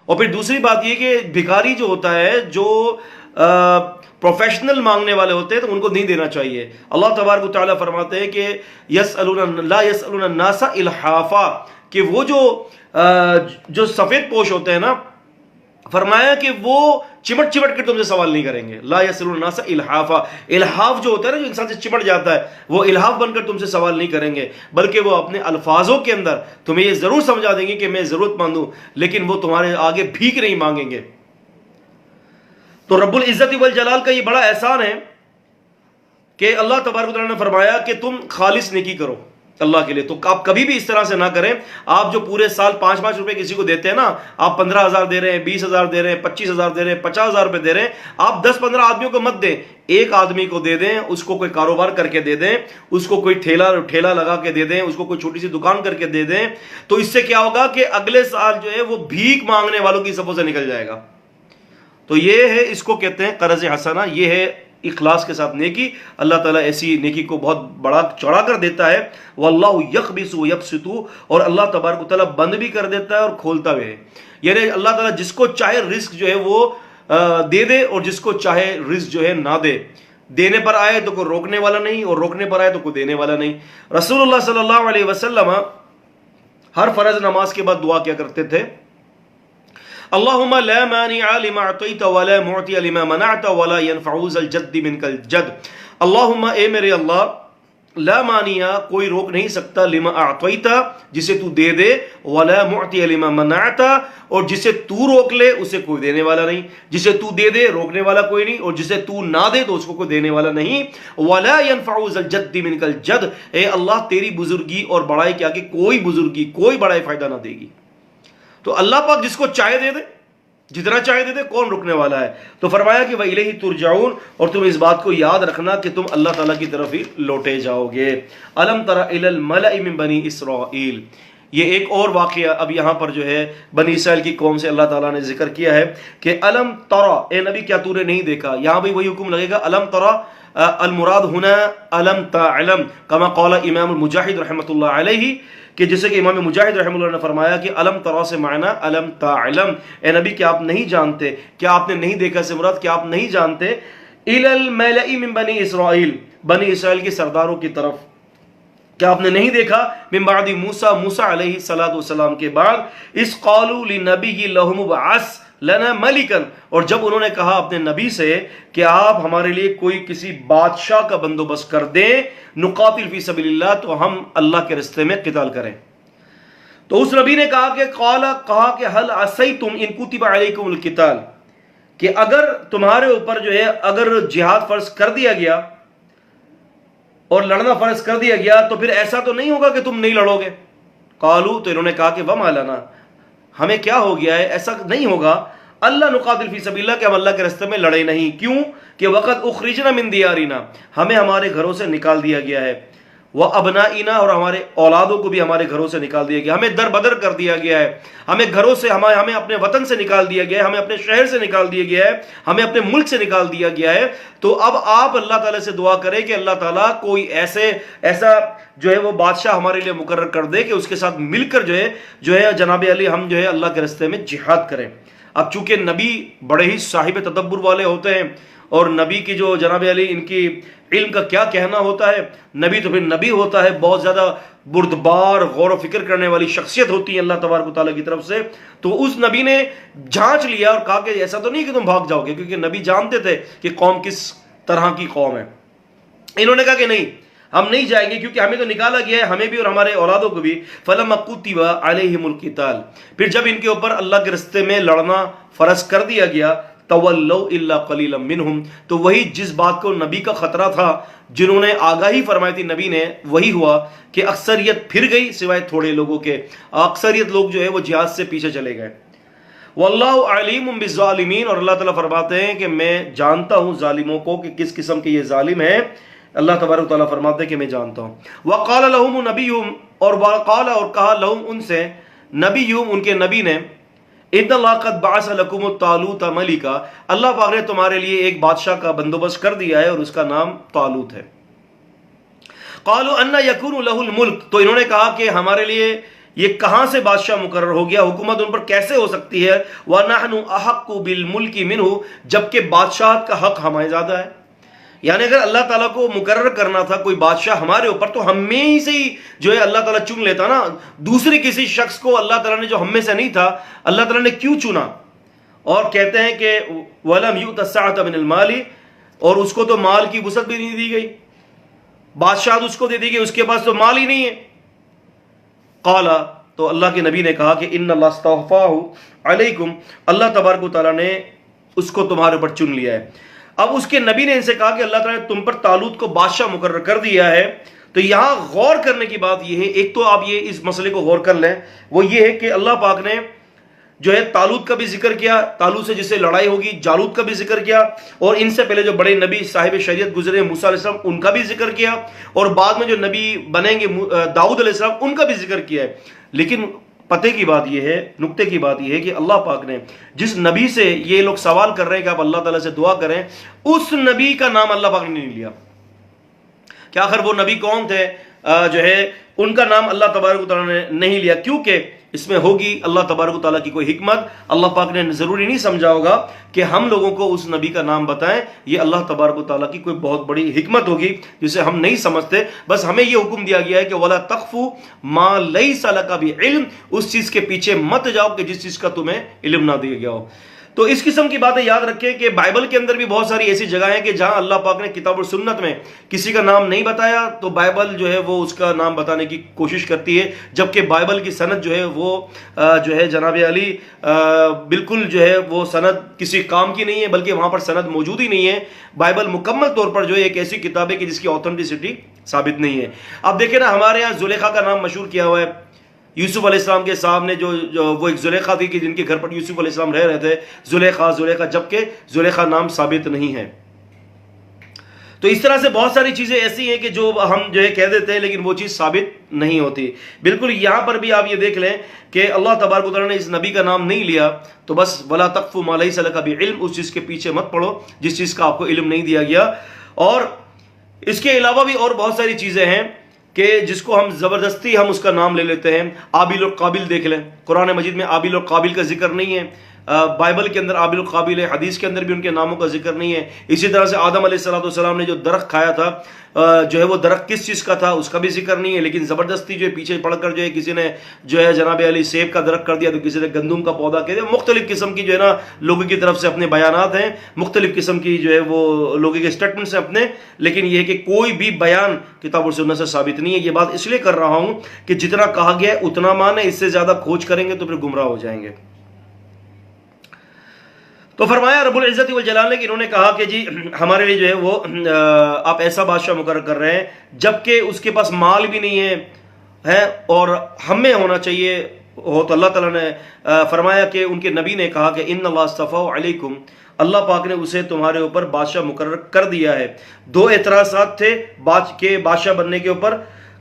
اور پھر دوسری بات یہ کہ بھکاری جو ہوتا ہے، جو پروفیشنل مانگنے والے ہوتے ہیں، تو ان کو نہیں دینا چاہیے۔ اللہ تبارک و تعالیٰ فرماتے ہیں کہ لا یسألون الناس الحافا، کہ وہ جو سفید پوش ہوتے ہیں نا، فرمایا کہ وہ چمٹ چمٹ کر تم سے سوال نہیں کریں گے۔ لا یسألون الناس الحافا، الحاف جو ہوتا ہے نا، جو انسان سے چمٹ جاتا ہے، وہ الحاف بن کر تم سے سوال نہیں کریں گے، بلکہ وہ اپنے الفاظوں کے اندر تمہیں یہ ضرور سمجھا دیں گے کہ میں ضرورت مند ہوں، لیکن وہ تمہارے آگے بھیک نہیں مانگیں گے۔ تو رب العزت والجلال کا یہ بڑا احسان ہے کہ اللہ تبارک و تعالیٰ نے فرمایا کہ تم خالص نیکی کرو اللہ کے لیے۔ تو آپ کبھی بھی اس طرح سے نہ کریں۔ آپ جو پورے سال 5-5 روپے کسی کو دیتے ہیں نا، آپ 15,000 دے رہے ہیں، 20,000 دے رہے ہیں، 25,000 دے رہے ہیں، 50,000 روپے دے رہے ہیں، آپ 10-15 آدمیوں کو مت دیں، ایک آدمی کو دے دیں، اس کو کوئی کاروبار کر کے دے دیں، اس کو کوئی ٹھیلا لگا کے دے دیں، اس کو کوئی چھوٹی سی دکان کر کے دے دیں، تو اس سے کیا ہوگا کہ اگلے سال جو ہے وہ بھیک مانگنے والوں کی صفوں سے نکل جائے گا۔ تو یہ ہے، اس کو کہتے ہیں قرض حسنہ، یہ ہے اخلاص کے ساتھ نیکی۔ اللہ تعالیٰ ایسی نیکی کو بہت بڑا چڑھا کر دیتا ہے۔ واللہ یقبض ویبسط، اور اللہ تبارک و تعالیٰ بند بھی کر دیتا ہے اور کھولتا بھی ہے۔ یعنی اللہ تعالیٰ جس کو چاہے رزق جو ہے وہ دے دے، اور جس کو چاہے رزق جو ہے نہ دے۔ دینے پر آئے تو کوئی روکنے والا نہیں، اور روکنے پر آئے تو کوئی دینے والا نہیں۔ رسول اللہ صلی اللہ علیہ وسلم ہر فرض نماز کے بعد دعا کیا کرتے تھے، اللہم لا مانع لما اعطیت ولا معطی لما منعت ولا ينفع ذا الجد منک الجد۔ اللہم، اے میرے اللہ، لا مانع، کوئی روک نہیں سکتا، لما اعطیت، جسے تو دے دے، ولا معطی لما منعت، اور جسے تو روک لے اسے کوئی دینے والا نہیں۔ جسے تو دے دے روکنے والا کوئی نہیں، اور جسے تو نہ دے تو اس کو کوئی دینے والا نہیں۔ ولا ينفع ذا الجد منک الجد، اے اللہ تیری بزرگی اور بڑائی کے آگے کوئی بزرگی، کوئی بڑائی فائدہ نہ دے گی۔ تو اللہ پاک جس کو چاہے دے دے، جتنا چاہے دے دے، کون رکنے والا ہے؟ تو فرمایا کہ وَإِلَيْهِ تُرْجَعُونَ، اور تم اس بات کو یاد رکھنا کہ تم اللہ تعالیٰ کی طرف ہی لوٹے جاؤ گے۔ أَلَمْ تَرَ إِلَى الْمَلَإِ مِن بَنِي إِسْرَائِيلَ، یہ ایک اور واقعہ اب یہاں پر جو ہے بنی اسرائیل کی قوم سے اللہ تعالیٰ نے ذکر کیا ہے کہ الم ترى، اے نبی کیا تو نے نہیں دیکھا؟ یہاں بھی وہی حکم لگے گا، الم ترى المراد ہونا الم تعلم، کما قال امام المجاہد رحمۃ اللہ علیہ، کہ جیسے کہ امام مجاہد رحمۃ اللہ نے فرمایا کہ علم ترا سے معنی علم تعلم، اے نبی کیا آپ نہیں جانتے، کیا آپ نے نہیں دیکھا سے مراد کیا آپ نہیں جانتے، الی الملأ من بنی اسرائیل، بنی اسرائیل کے سرداروں کی طرف، کیا آپ نے نہیں دیکھا، من بعد موسیٰ، موسیٰ علیہ السلام کے بعد، اس قالوا لنبی لہم ابعث لنا ملکا، اور جب انہوں نے کہا اپنے نبی سے کہ آپ ہمارے لیے کوئی کسی بادشاہ کا بندوبست کر دیں، نقاتل فی سبیل اللہ، تو ہم اللہ کے راستے میں قتال کریں۔ تو اس نبی نے کہا کہ حل عصیتم ان کتب علیکم القتال، کہ اگر تمہارے اوپر جو ہے اگر جہاد فرض کر دیا گیا اور لڑنا فرض کر دیا گیا تو پھر ایسا تو نہیں ہوگا کہ تم نہیں لڑو گے۔ قالوا، تو انہوں نے کہا کہ وما لنا، ہمیں کیا ہو گیا ہے، ایسا نہیں ہوگا، اللہ نقاتل فی سبیل اللہ، کہ ہم اللہ کے راستے میں لڑے نہیں، کیوں کہ وقت اخرجنا من دیارنا، ہمیں ہمارے گھروں سے نکال دیا گیا ہے، وابنائنا، اور ہمارے اولادوں کو بھی ہمارے گھروں سے نکال دیا گیا، ہمیں در بدر کر دیا گیا ہے، ہمیں گھروں سے ہمیں اپنے وطن سے نکال دیا گیا ہے، ہمیں اپنے شہر سے نکال دیا گیا ہے، ہمیں اپنے ملک سے نکال دیا گیا ہے۔ تو اب آپ اللہ تعالیٰ سے دعا کریں کہ اللہ تعالیٰ کوئی ایسا جو ہے وہ بادشاہ ہمارے لیے مقرر کر دے کہ اس کے ساتھ مل کر جو ہے جناب علی ہم جو ہے اللہ کے راستے میں جہاد کریں۔ اب چونکہ نبی بڑے ہی صاحب تدبر والے ہوتے ہیں، اور نبی کی جو جناب علی ان کی علم کا کیا کہنا ہوتا ہے، نبی تو پھر نبی ہوتا ہے، بہت زیادہ بردبار غور و فکر کرنے والی شخصیت ہوتی ہے اللہ تبارک و تعالیٰ کی طرف سے۔ تو اس نبی نے جھانچ لیا اور کہا کہ ایسا تو نہیں کہ تم بھاگ جاؤ گے، کیونکہ نبی جانتے تھے کہ قوم کس طرح کی قوم ہے۔ انہوں نے کہا کہ نہیں، ہم نہیں جائیں گے، کیونکہ ہمیں تو نکالا گیا ہے، ہمیں بھی اور ہمارے اولادوں کو بھی۔ فلما کتب علیہم القتال، پھر جب ان کے اوپر اللہ کے راستے میں لڑنا فرض کر دیا گیا، تولوا الا قلیلا منہم، تو وہی جس بات کو نبی کا خطرہ تھا، جنہوں نے آگاہی فرمائی تھی نبی نے، وہی ہوا کہ اکثریت پھر گئی سوائے تھوڑے لوگوں کے، اکثریت لوگ جو ہے وہ جہاد سے پیچھے چلے گئے۔ واللہ علیم بالظالمین، اور اللہ تعالیٰ فرماتے ہیں کہ میں جانتا ہوں ظالموں کو کہ کس قسم کے یہ ظالم ہیں، اللہ تبارک تعالیٰ فرماتے ہیں کہ میں جانتا ہوں۔ وقال لهم نبیہم، اور وقال، اور کہا لهم ان سے، نبیہم ان کے نبی نے، ان اللہ قد بعث لکم طالوت ملکا، اللہ پاک نے تمہارے لیے ایک بادشاہ کا بندوبست کر دیا ہے اور اس کا نام طالوت ہے۔ قالوا ان یکون له الملک، تو انہوں نے کہا کہ ہمارے لیے یہ کہاں سے بادشاہ مقرر ہو گیا, حکومت ان پر کیسے ہو سکتی ہے؟ وَنَحْنُ أَحَقُّ بِالْمُلْكِ مِنْهُ, جبکہ بادشاہت کا حق ہمیں زیادہ ہے. یعنی اگر اللہ تعالیٰ کو مقرر کرنا تھا کوئی بادشاہ ہمارے اوپر, تو ہم میں ہی سے ہی جو ہے اللہ تعالیٰ چن لیتا نا. دوسرے کسی شخص کو اللہ تعالیٰ نے, جو ہم میں سے نہیں تھا, اللہ تعالیٰ نے کیوں چنا؟ اور کہتے ہیں کہ وَلَمْ يُؤْتَ السَّعَةَ مِنَ الْمَالِ, اور اس کو تو مال کی وسعت بھی نہیں دی گئی, بادشاہت اس کو دے دی گئی, اس کے پاس تو مال ہی نہیں ہے. قال, تو اللہ کے نبی نے کہا کہ ان اللہ استغفاہ علیکم, اللہ تبارک و تعالیٰ نے اس کو تمہارے اوپر چن لیا ہے. اب اس کے نبی نے ان سے کہا کہ اللہ تعالیٰ نے تم پر طالوت کو بادشاہ مقرر کر دیا ہے. تو یہاں غور کرنے کی بات یہ ہے, ایک تو آپ یہ اس مسئلے کو غور کر لیں, وہ یہ ہے کہ اللہ پاک نے جو ہے طالوت کا بھی ذکر کیا, طالوت سے جس سے لڑائی ہوگی, جالوت کا بھی ذکر کیا, اور ان سے پہلے جو بڑے نبی صاحب شریعت گزرے موسیٰ علیہ السلام ان کا بھی ذکر کیا, اور بعد میں جو نبی بنیں گے داؤد علیہ السلام ان کا بھی ذکر کیا ہے. لیکن پتے کی بات یہ ہے, نقطے کی بات یہ ہے کہ اللہ پاک نے جس نبی سے یہ لوگ سوال کر رہے ہیں کہ آپ اللہ تعالیٰ سے دعا کریں, اس نبی کا نام اللہ پاک نے نہیں لیا. کہ آخر وہ نبی کون تھے جو ہے ان کا نام اللہ تبارک و تعالیٰ نے نہیں لیا, کیونکہ اس میں ہوگی اللہ تبارک و تعالیٰ کی کوئی حکمت. اللہ پاک نے ضروری نہیں سمجھا ہوگا کہ ہم لوگوں کو اس نبی کا نام بتائیں, یہ اللہ تبارک و تعالیٰ کی کوئی بہت بڑی حکمت ہوگی جسے ہم نہیں سمجھتے. بس ہمیں یہ حکم دیا گیا ہے کہ وَلَا تَقْفُ مَا لَيْسَ لَكَ بِعِلْمٍ, اس چیز کے پیچھے مت جاؤ کہ جس چیز کا تمہیں علم نہ دیا گیا ہو. تو اس قسم کی باتیں یاد رکھیں کہ بائبل کے اندر بھی بہت ساری ایسی جگہ ہیں کہ جہاں اللہ پاک نے کتاب اور سنت میں کسی کا نام نہیں بتایا, تو بائبل جو ہے وہ اس کا نام بتانے کی کوشش کرتی ہے, جبکہ بائبل کی سند جو ہے وہ جو ہے جناب علی بالکل جو ہے وہ سند کسی کام کی نہیں ہے, بلکہ وہاں پر سند موجود ہی نہیں ہے. بائبل مکمل طور پر جو ہے ایک ایسی کتاب ہے کہ جس کی آتھنٹسٹی ثابت نہیں ہے. اب دیکھیں نا, ہمارے یہاں زلیخا کا نام مشہور کیا ہوا ہے. یوسف علیہ السلام کے سامنے جو وہ ایک زلیخا تھی کہ جن کے گھر پر یوسف علیہ السلام رہ رہے تھے, زلیخا, جبکہ زلیخا نام ثابت نہیں ہے. تو اس طرح سے بہت ساری چیزیں ایسی ہیں کہ جو ہم جو ہے کہہ دیتے ہیں لیکن وہ چیز ثابت نہیں ہوتی. بالکل یہاں پر بھی آپ یہ دیکھ لیں کہ اللہ تبارک و تعالیٰ نے اس نبی کا نام نہیں لیا, تو بس وَلَا تَقْفُ مَا لَيْسَ لَكَ بِعِلْمٍ, اس چیز کے پیچھے مت پڑو جس چیز کا آپ کو علم نہیں دیا گیا. اور اس کے علاوہ بھی اور بہت ساری چیزیں ہیں کہ جس کو ہم زبردستی ہم اس کا نام لے لیتے ہیں. عابل اور قابل دیکھ لیں, قرآن مجید میں عابل اور قابل کا ذکر نہیں ہے, بائبل کے اندر عابل اور قابل ہے, حدیث کے اندر بھی ان کے ناموں کا ذکر نہیں ہے. اسی طرح سے آدم علیہ السلام نے جو درخت کھایا تھا جو ہے وہ درخت کس چیز کا تھا اس کا بھی ذکر نہیں ہے, لیکن زبردستی جو ہے پیچھے پڑھ کر جو ہے کسی نے جو ہے جناب علی سیب کا درخت کر دیا, تو کسی نے گندم کا پودا کہہ دیا. مختلف قسم کی جو ہے نا لوگوں کی طرف سے اپنے بیانات ہیں, مختلف قسم کی جو ہے وہ لوگوں کے اسٹیٹمنٹس ہیں اپنے, لیکن یہ ہے کہ کوئی بھی بیان کتاب اور سنت سے ثابت نہیں ہے. یہ بات اس لیے کر رہا ہوں کہ جتنا کہا گیا ہے اتنا مانیں, اس سے زیادہ کھوج کریں گے تو پھر گمراہ ہو جائیں گے. تو فرمایا رب العزت والجلال نے کہ انہوں نے کہا کہ جی ہمارے لیے جو ہے وہ آپ ایسا بادشاہ مقرر کر رہے ہیں جبکہ اس کے پاس مال بھی نہیں ہے اور ہمیں ہونا چاہیے ہو. تو اللہ تعالیٰ نے فرمایا کہ ان کے نبی نے کہا کہ ان اللہ اصطفیٰ علیکم, اللہ پاک نے اسے تمہارے اوپر بادشاہ مقرر کر دیا ہے. دو اعتراضات تھے بادشاہ بننے کے اوپر,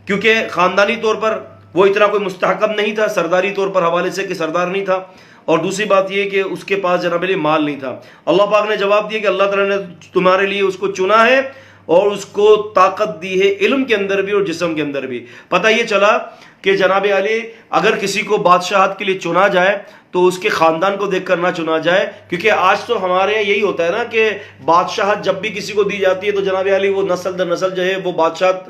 کیونکہ خاندانی طور پر وہ اتنا کوئی مستحکم نہیں تھا, سرداری طور پر حوالے سے کہ سردار نہیں تھا, اور دوسری بات یہ کہ اس کے پاس جناب علی مال نہیں تھا. اللہ پاک نے جواب دیا کہ اللہ تعالیٰ نے تمہارے لیے اس کو چنا ہے اور اس کو طاقت دی ہے علم کے اندر بھی اور جسم کے اندر بھی. پتہ یہ چلا کہ جناب علی اگر کسی کو بادشاہت کے لیے چنا جائے تو اس کے خاندان کو دیکھ کر نہ چنا جائے, کیونکہ آج تو ہمارے یہاں یہی ہوتا ہے نا کہ بادشاہت جب بھی کسی کو دی جاتی ہے تو جناب علی وہ نسل در نسل جو ہے وہ بادشاہت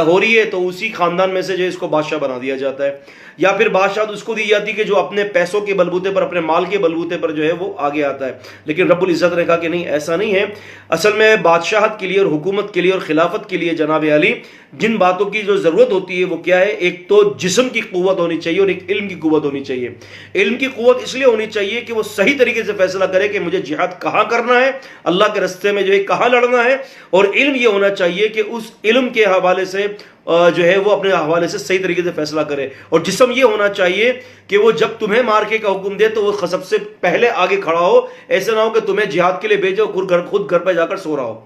ہو رہی ہے تو اسی خاندان میں سے جو ہے اس کو بادشاہ بنا دیا جاتا ہے, یا پھر بادشاہت اس کو دی جاتی ہے کہ جو اپنے پیسوں کے بلبوتے پر, اپنے مال کے بلبوتے پر جو ہے وہ آگے آتا ہے. لیکن رب العزت نے کہا کہ نہیں, ایسا نہیں ہے. اصل میں بادشاہت کے لیے اور حکومت کے لیے اور خلافت کے لیے جناب علی جن باتوں کی جو ضرورت ہوتی ہے وہ کیا ہے, ایک تو جسم کی قوت ہونی چاہیے اور ایک علم کی قوت ہونی چاہیے. علم کی قوت اس لیے ہونی چاہیے کہ وہ صحیح طریقے سے فیصلہ کرے کہ مجھے جہاد کہاں کرنا ہے, اللہ کے راستے میں جو ہے کہاں لڑنا ہے, اور علم یہ ہونا چاہیے کہ اس علم کے حوالے سے جو ہے وہ اپنے حوالے سے صحیح طریقے سے فیصلہ کرے, اور جسم یہ ہونا چاہیے کہ وہ جب تمہیں مارکے کا حکم دے تو وہ سب سے پہلے آگے کھڑا ہو. ایسا نہ ہو کہ تمہیں جہاد کے لیے بھیجو خود گھر پہ جا کر سو رہا ہو.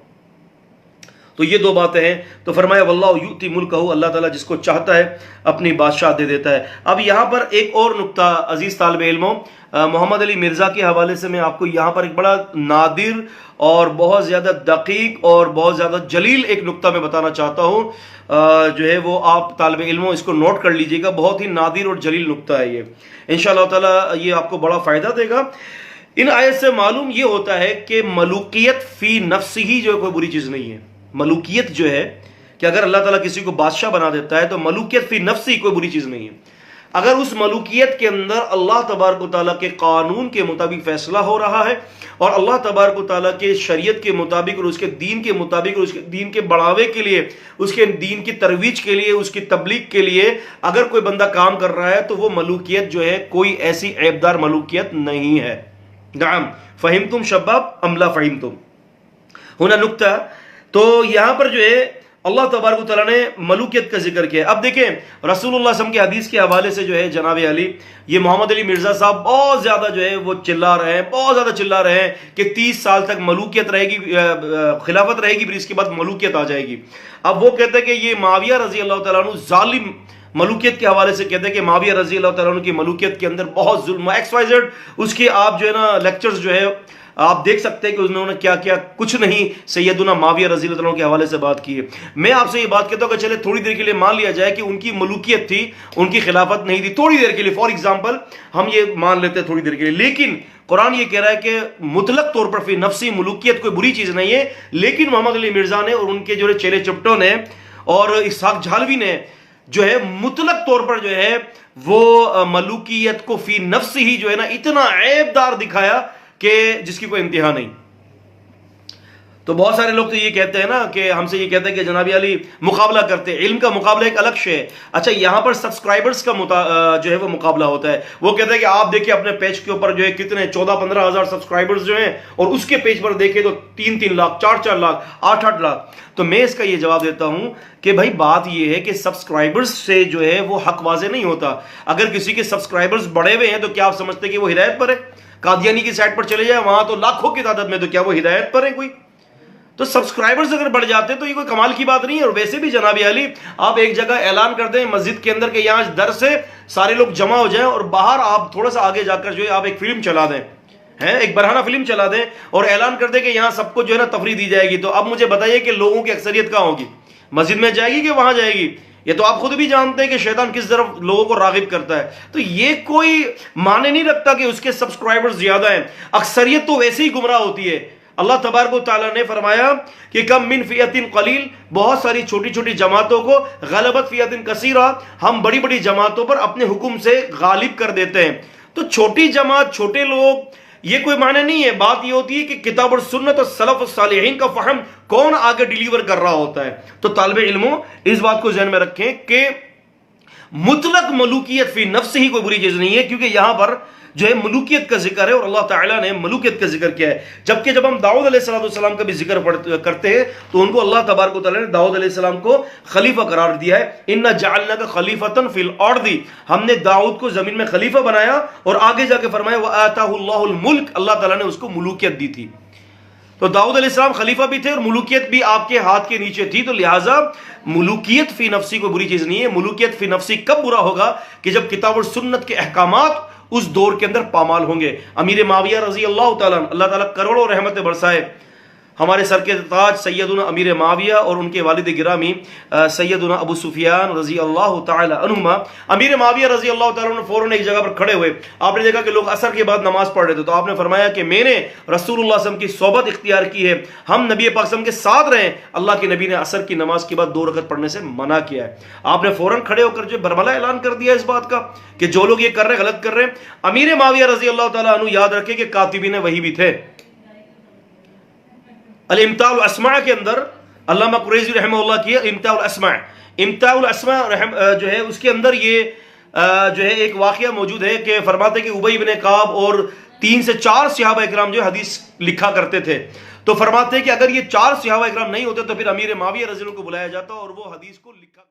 تو یہ دو باتیں ہیں. تو فرمایا واللہ یؤتی ملکہ، اللہ تعالیٰ جس کو چاہتا ہے اپنی بادشاہ دے دیتا ہے. اب یہاں پر ایک اور نقطہ عزیز طالب علموں، محمد علی مرزا کے حوالے سے میں آپ کو یہاں پر ایک بڑا نادر اور بہت زیادہ دقیق اور بہت زیادہ جلیل ایک نقطہ میں بتانا چاہتا ہوں، جو ہے وہ آپ طالب علموں اس کو نوٹ کر لیجئے گا. بہت ہی نادر اور جلیل نقطہ ہے یہ، انشاءاللہ تعالیٰ یہ آپ کو بڑا فائدہ دے گا. ان آیت سے معلوم یہ ہوتا ہے کہ ملوکیت فی نفس ہی جو کوئی بری چیز نہیں ہے. ملوکیت جو ہے کہ اگر اللہ تعالیٰ کسی کو بادشاہ بنا دیتا ہے تو ملوکیت فی نفس ہی کوئی بری چیز نہیں ہے. اگر اس ملوکیت کے اندر اللہ تبارک و تعالیٰ کے قانون کے مطابق فیصلہ ہو رہا ہے اور اللہ تبارک و تعالیٰ کے شریعت کے مطابق اور اس کے دین کے مطابق اور اس کے دین کے بڑھاوے کے لیے، اس کے دین کی ترویج کے لیے، اس کی تبلیغ کے لیے اگر کوئی بندہ کام کر رہا ہے تو وہ ملوکیت جو ہے کوئی ایسی عیبدار ملوکیت نہیں ہے. نعم فہمتم شباب ام لا فہمتم؟ ہونا نکتہ. تو یہاں پر جو ہے اللہ تبارک و تعالیٰ نے ملوکیت کا ذکر کیا. اب دیکھیں رسول اللہ صلی اللہ علیہ وسلم کے حدیث کے حوالے سے جو ہے جناب علی، یہ محمد علی مرزا صاحب بہت زیادہ جو ہے وہ چلا رہے ہیں، بہت زیادہ چلا رہے ہیں کہ 30 سال تک ملوکیت رہے گی، خلافت رہے گی، پھر اس کے بعد ملوکیت آ جائے گی. اب وہ کہتے ہیں کہ یہ معاویہ رضی اللہ تعالیٰ عنہ ظالم، ملوکیت کے حوالے سے کہتے ہیں کہ معاویہ رضی اللہ تعالیٰ عنہ کی ملوکیت کے اندر بہت ظلم، ایکس وائی زیڈ. اس کے آپ جو ہے نا لیکچرز جو ہے آپ دیکھ سکتے ہیں کہ انہوں نے کیا کیا، کچھ نہیں سیدنا معاویہ رضی اللہ عنہ کے حوالے سے بات کی ہے. میں آپ سے یہ بات کہتا ہوں کہ چلے تھوڑی دیر کے لیے مان لیا جائے کہ ان کی ملوکیت تھی، ان کی خلافت نہیں تھی، تھوڑی دیر کے لیے، فار ایگزامپل ہم یہ مان لیتے ہیں تھوڑی دیر کے لیے. لیکن قرآن یہ کہہ رہا ہے کہ مطلق طور پر فی نفسی ملوکیت کوئی بری چیز نہیں ہے. لیکن محمد علی مرزا نے اور ان کے جو چیلے چپٹوں نے اور اسحاق جھالوی نے جو ہے مطلق طور پر جو ہے وہ ملوکیت کو فی نفس ہی جو ہے نا اتنا عیب دار دکھایا کہ جس کی کوئی انتہا نہیں. تو بہت سارے لوگ تو یہ کہتے ہیں نا کہ ہم سے یہ کہتے ہیں کہ جناب علی مقابلہ کرتے ہیں، علم کا مقابلہ ایک الگ شے ہے. اچھا یہاں پر سبسکرائبرز کا جو ہے وہ مقابلہ ہوتا ہے. وہ کہتے ہیں کہ آپ دیکھیں اپنے پیج کے اوپر جو ہے کتنے 14-15 ہزار سبسکرائبرز جو ہیں اور اس کے پیج پر دیکھیں تو 3-3 لاکھ، 4-4 لاکھ، 8-8 لاکھ. تو میں اس کا یہ جواب دیتا ہوں کہ بھائی بات یہ ہے کہ سبسکرائبرز سے جو ہے وہ حق واضح نہیں ہوتا. اگر کسی کے سبسکرائبرز بڑے ہوئے ہیں تو کیا آپ سمجھتے ہیں کہ وہ ہدایت پر ہے؟ قادیانی کی سائٹ پر چلے جائے، وہاں تو لاکھوں کی تعداد میں، تو کیا وہ ہدایت پر ہے کوئی؟ تو سبسکرائبرز اگر بڑھ جاتے تو یہ کوئی کمال کی بات نہیں ہے. اور ویسے بھی جناب علی آپ ایک جگہ اعلان کر دیں مسجد کے اندر کہ یہاں درس سے سارے لوگ جمع ہو جائیں اور باہر آپ تھوڑا سا آگے جا کر جو ہے آپ ایک فلم چلا دیں، ایک برہنہ فلم چلا دیں اور اعلان کر دیں کہ یہاں سب کو جو ہے نا تفریح دی جائے گی. تو اب مجھے بتائیے کہ لوگوں کی اکثریت کہاں ہوگی؟ مسجد میں جائے گی کہ وہاں جائے گی؟ یہ تو آپ خود بھی جانتے ہیں کہ شیطان کس طرف لوگوں کو راغب کرتا ہے. تو یہ کوئی معنی نہیں رکھتا کہ اس کے سبسکرائبرز زیادہ ہیں، اکثریت تو ویسے ہی گمراہ ہوتی ہے. اللہ تبارک و تعالیٰ نے فرمایا کہ کم من فئۃ قلیل، بہت ساری چھوٹی چھوٹی جماعتوں کو، غلبت فئۃ کثیرہ، ہم بڑی بڑی جماعتوں پر اپنے حکم سے غالب کر دیتے ہیں. تو چھوٹی جماعت، چھوٹے لوگ، یہ کوئی معنی نہیں ہے. بات یہ ہوتی ہے کہ کتاب اور سنت اور سلف الصالحین کا فہم کون آگے ڈیلیور کر رہا ہوتا ہے. تو طالب علموں اس بات کو ذہن میں رکھیں کہ مطلق ملوکیت فی نفس ہی کوئی بری چیز نہیں ہے، کیونکہ یہاں پر جو ہے ملوکیت کا ذکر ہے اور اللہ تعالیٰ نے ملوکیت کا ذکر کیا ہے. جبکہ جب ہم داؤد علیہ السلام کا بھی ذکر کرتے ہیں تو ان کو اللہ تبارک و تعالیٰ نے داؤد علیہ السلام کو خلیفہ قرار دیا ہے. اِنَّا جَعَلْنَاكَ خَلِيفَةً فِي الْأَرْضِ، ہم نے داؤد کو زمین میں خلیفہ بنایا اور آگے جا کے فرمایا وَآتَاهُ اللَّهُ الْمُلْكَ، اللہ تعالیٰ نے اس کو ملوکیت دی تھی. تو داؤد علیہ السلام خلیفہ بھی تھے اور ملوکیت بھی آپ کے ہاتھ کے نیچے تھی. تو لہٰذا ملوکیت فی نفسی کوئی بری چیز نہیں ہے. ملوکیت فی نفسی کب برا ہوگا؟ کہ جب کتاب اور سنت کے احکامات اس دور کے اندر پامال ہوں گے. امیر معاویہ رضی اللہ تعالیٰ، اللہ تعالیٰ کروڑوں رحمتیں برسائے ہمارے سر کے تاج سیدنا امیر معاویہ اور ان کے والد گرامی سیدنا ابو سفیان رضی اللہ تعالی عنہما. امیر معاویہ رضی اللہ تعالیٰ عنہ فوراً ایک جگہ پر کھڑے ہوئے. آپ نے دیکھا کہ لوگ عصر کے بعد نماز پڑھ رہے تھے، تو آپ نے فرمایا کہ میں نے رسول اللہ صلی اللہ علیہ وسلم کی صحبت اختیار کی ہے، ہم نبی پاک صلی اللہ علیہ وسلم کے ساتھ رہیں. اللہ کے نبی نے عصر کی نماز کے بعد 2 رکعت پڑھنے سے منع کیا ہے. آپ نے فوراً کھڑے ہو کر جو برملا اعلان کر دیا اس بات کا کہ جو لوگ یہ کر رہے ہیں غلط کر رہے ہیں. امیر معاویہ رضی اللہ تعالیٰ عنہ یاد رکھے کہ کاتبین وحی بھی تھے. الامتاع الاسماء کے اندر علامہ قریظی رحمہ اللہ کی امتاع الاسماء جو ہے اس کے اندر یہ جو ہے ایک واقعہ موجود ہے کہ فرماتے کہ ابی بن کعب اور 3 سے 4 صحابہ اکرام جو حدیث لکھا کرتے تھے. تو فرماتے کہ اگر یہ 4 صحابہ اکرام نہیں ہوتے تو پھر امیر معاویہ رضی اللہ عنہ کو بلایا جاتا اور وہ حدیث کو لکھا